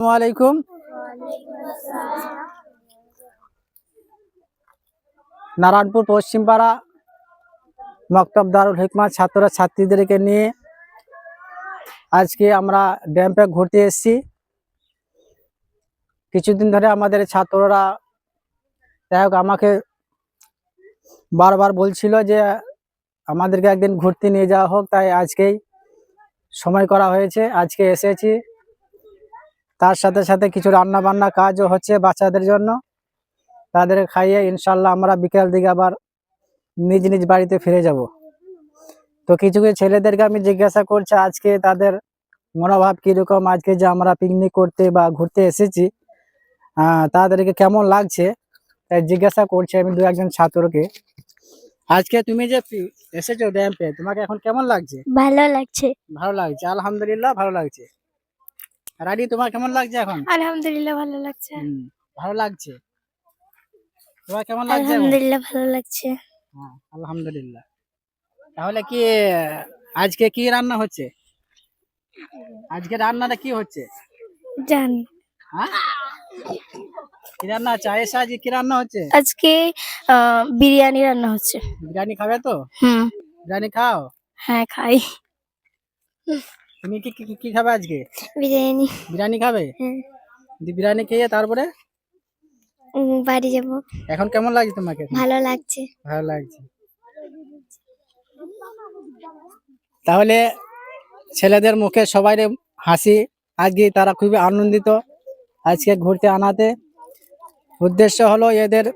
আসসালামাইকুম। নারায়ণপুর পশ্চিমপাড়া মক্তব দারুল হিকমত ছাত্র ছাত্রীদেরকে নিয়ে আজকে আমরা ড্যাম্পে ঘুরতে এসেছি। কিছুদিন ধরে আমাদের ছাত্ররা আমাকে বারবার বলছিল যে আমাদেরকে একদিন ঘুরতে নিয়ে যাওয়া হোক, তাই আজকেই সময় করা হয়েছে, আজকে এসেছি। তার সাথে সাথে কিছু রান্না বান্না কাজও হচ্ছে বাচ্চাদের জন্য। তাদের খাইয়ে ইনশাল্লাহ আমরা বিকেল দিকে আবার নিজ নিজ বাড়িতে ফিরে যাব। তো কিছু কিছু ছেলেদেরকে আমি জিজ্ঞাসা করছি আজকে তাদের মনোভাব কিরকম, আজকে যে আমরা পিকনিক করতে বা ঘুরতে এসেছি তাদেরকে কেমন লাগছে, তাই জিজ্ঞাসা করছি আমি দু একজন ছাত্রকে। আজকে তুমি যে এসেছো ড্যাম্পে, তোমাকে এখন কেমন লাগছে? ভালো লাগছে। ভালো লাগছে, আলহামদুলিল্লাহ ভালো লাগছে। রানী, তোমার কেমন লাগছে এখন? আলহামদুলিল্লাহ ভালো লাগছে। ভালো লাগছে। তোমার কেমন লাগছে? আলহামদুলিল্লাহ ভালো লাগছে। হ্যাঁ, আলহামদুলিল্লাহ। তাহলে কি আজকে কি রান্না হচ্ছে? আজকে রান্নাটা কি হচ্ছে জানি হ্যাঁ? কি রান্না হচ্ছে আয়েশা? আজকে কি রান্না হচ্ছে? আজকে বিরিয়ানি রান্না হচ্ছে। বিরিয়ানি খাবে তো? বিরিয়ানি খাও? হ্যাঁ খাই। তুমি কি কি কি খাবে আজকে? বিরিয়ানি। বিরিয়ানি খাবে? হ্যাঁ। বিরিয়ানি খেয়ে তারপরে বাড়ি যাব। এখন কেমন লাগছে তোমাকে? ভালো লাগছে। ভালো লাগছে। তাহলে ছেলেদের মুখে সবাই হাসি, আজকে তারা খুবই আনন্দিত আজকে ঘুরতে আনাতে। উদ্দেশ্য হলো এদের